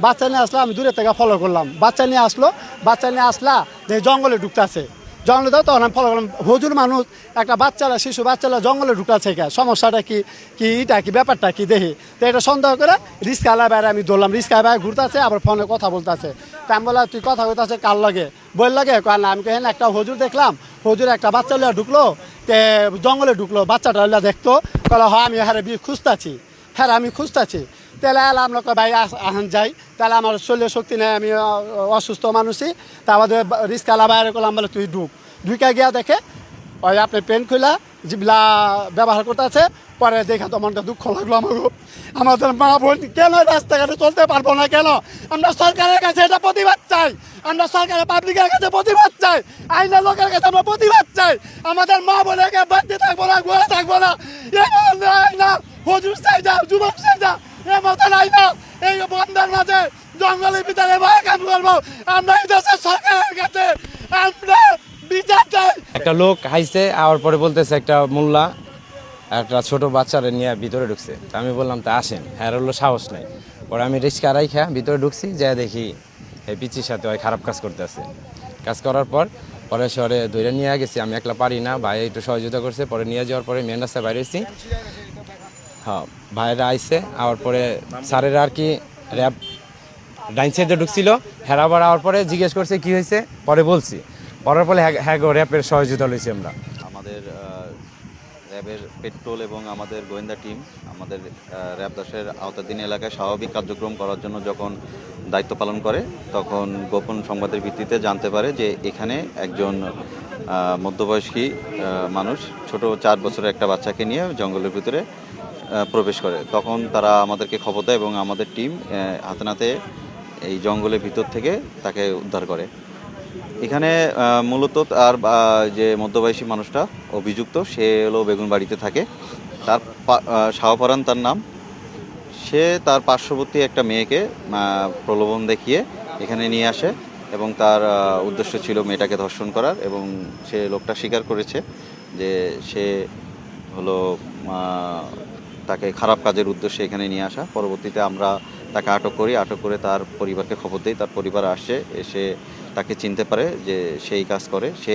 বাচ্চা নিয়ে আসলো, আমি দূরে থেকে ফলো করলাম। বাচ্চা নিয়ে আসলা যে জঙ্গলে ঢুকতেছে, জঙ্গলে দাও, তখন আমি ফলো করলাম। হুজুর মানুষ একটা বাচ্চারা, শিশু বাচ্চারা জঙ্গলে ঢুকতেছে, সমস্যাটা কি এটা কি ব্যাপারটা কি দেখি। তো এটা সন্দেহ করে রিস্কাওয়ালা বাইরে আমি ধরলাম। রিস্কাওয়ালা বাইরে ঘুরতেছে, আবার ফোনে কথা বলতেছে। তা আমি বললাম তুই কথা বলতেছে কার লাগে, বই লাগে? কয় না। আমি কেন একটা হুজুর দেখলাম, হুজুর একটা বাচ্চা লিয়া ঢুকলো, তে জঙ্গলে ঢুকলো, বাচ্চাটা লিয়া দেখতো। কলা হয় আমি খুঁজতাছি, আমি খুঁজতেছি। তাহলে আমরা ভাই আহান যাই, তাহলে আমার শরীরে শক্তি নেই, আমি অসুস্থ মানুষই। তা আমাদের রিস্কাওয়ালা বাইরে করলাম, বলে তুই ঢুকে গিয়া দেখে ওই আপনি পেন খুলা যেগুলা ব্যবহার করতে আছে। পরে দেখা তো মনটা দুঃখ লাগলো আমাদের মা বোন কেন রাস্তাঘাটে চলতে পারবো না কেন? আমরা সরকারের কাছে এটা প্রতিবাদ চাই, আমরা সরকারের পাবলিকের কাছে প্রতিবাদ চাই, আইনের লোকের কাছে আমরা প্রতিবাদ চাই। আমাদের মা বোনকে বাড়তে থাকবো না, ঘুরে থাকবো না। না হুজুর চাই যা, যুবক চাই যা, এ মতো নাই না। এই বন্ধার মাঝে জঙ্গলের ভিতরে ভয় কাম করবো। আমরা এই দেশের সরকারের কাছে আমরা বিচার চাই। একটা লোক হাইছে, আওয়ার পরে বলতেছে একটা মোল্লা একটা ছোট বাচ্চারে নিয়ে ভিতরে ঢুকছে। তা আমি বললাম তা আসেন, হ্যাঁ হলো সাহস নাই। পরে আমি রিক্সা রাইখা ভিতরে ঢুকছি, যা দেখি এই পিচির সাথে ওই খারাপ কাজ করতে আছে। কাজ করার পরে শহরে ধরে নিয়ে গেছি। আমি একলা পারি না, ভাই একটু সহযোগিতা করছে। পরে নিয়ে যাওয়ার পরে মেন রাস্তায় বাইরে হয়েছি। হ্যাঁ, ভাইরা আইসে, আওয়ার পরে স্যারেরা আর কি র্যাব ডাইন সাইডে ঢুকছিল। হেরাবার আওয়ার পরে জিজ্ঞেস করছে কি হয়েছে, পরে বলছি। পরের পরে হ্যাঁ গো র্যাবের সহযোগিতা লইছি আমরা। আমাদের র্যাবের পেট্রোল এবং আমাদের গোয়েন্দা টিম আমাদের র্যাব 10-এর আওতাধীন এলাকায় স্বাভাবিক কার্যক্রম করার জন্য যখন দায়িত্ব পালন করে, তখন গোপন সংবাদের ভিত্তিতে জানতে পারে যে এখানে একজন মধ্যবয়স্ক মানুষ ছোট 4 বছরের একটা বাচ্চাকে নিয়ে জঙ্গলের ভিতরে প্রবেশ করে। তখন তারা আমাদেরকে খবর দেয় এবং আমাদের টিম হাতে নাতে এই জঙ্গলের ভিতর থেকে তাকে উদ্ধার করে। এখানে মূলত তার যে মধ্যবয়সী মানুষটা অভিযুক্ত, সে হলো বেগুনবাড়িতে থাকে। তার শাহপরান তার নাম। সে তার পার্শ্ববর্তী একটা মেয়েকে প্রলোভন দেখিয়ে এখানে নিয়ে আসে এবং তার উদ্দেশ্য ছিল মেয়েটাকে ধর্ষণ করার। এবং সে লোকটা স্বীকার করেছে যে সে হলো তাকে খারাপ কাজের উদ্দেশ্যে এখানে নিয়ে আসা। পরবর্তীতে আমরা তাকে আটক করি, আটক করে তার পরিবারকে খবর দিই। তার পরিবার আসে, এসে তাকে চিনতে পারে যে সেই কাজ করে। সে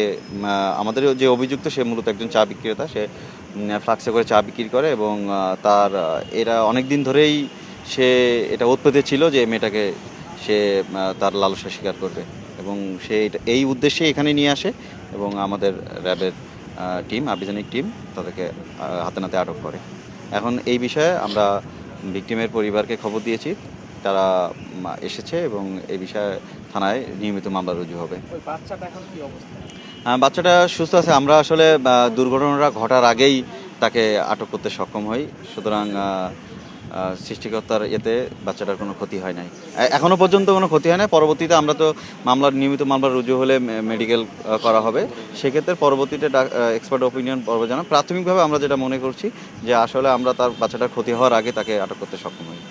আমাদের যে অভিযুক্ত, সে মূলত একজন চা বিক্রেতা। সে ফ্লাক্সে করে চা বিক্রি করে এবং তার এরা অনেক দিন ধরেই সে এটা উৎপত্তি ছিল যে মেয়েটাকে সে তার লালসা স্বীকার করবে এবং সে এই উদ্দেশ্যে এখানে নিয়ে আসে এবং আমাদের র্যাবের টিম, আভিযানিক টিম তাদেরকে হাতে নাতে আটক করে। এখন এই বিষয়ে আমরা ভিকটিমের পরিবারকে খবর দিয়েছি, তারা এসেছে এবং এই বিষয়ে থানায় নিয়মিত মামলা রুজু হবে। বাচ্চাটা সুস্থ আছে। আমরা আসলে দুর্ঘটনাটা ঘটার আগেই তাকে আটক করতে সক্ষম হই, সুতরাং সৃষ্টিকর্তার এতে বাচ্চাটার কোনো ক্ষতি হয় নাই, এখনও পর্যন্ত কোনো ক্ষতি হয় না। পরবর্তীতে আমরা তো নিয়মিত মামলা রুজু হলে মেডিকেল করা হবে, সেক্ষেত্রে পরবর্তীতে এক্সপার্ট ওপিনিয়ন পর্ব জানা। প্রাথমিকভাবে আমরা যেটা মনে করছি যে আসলে আমরা তার বাচ্চাটার ক্ষতি হওয়ার আগে তাকে আটক করতে সক্ষম হই।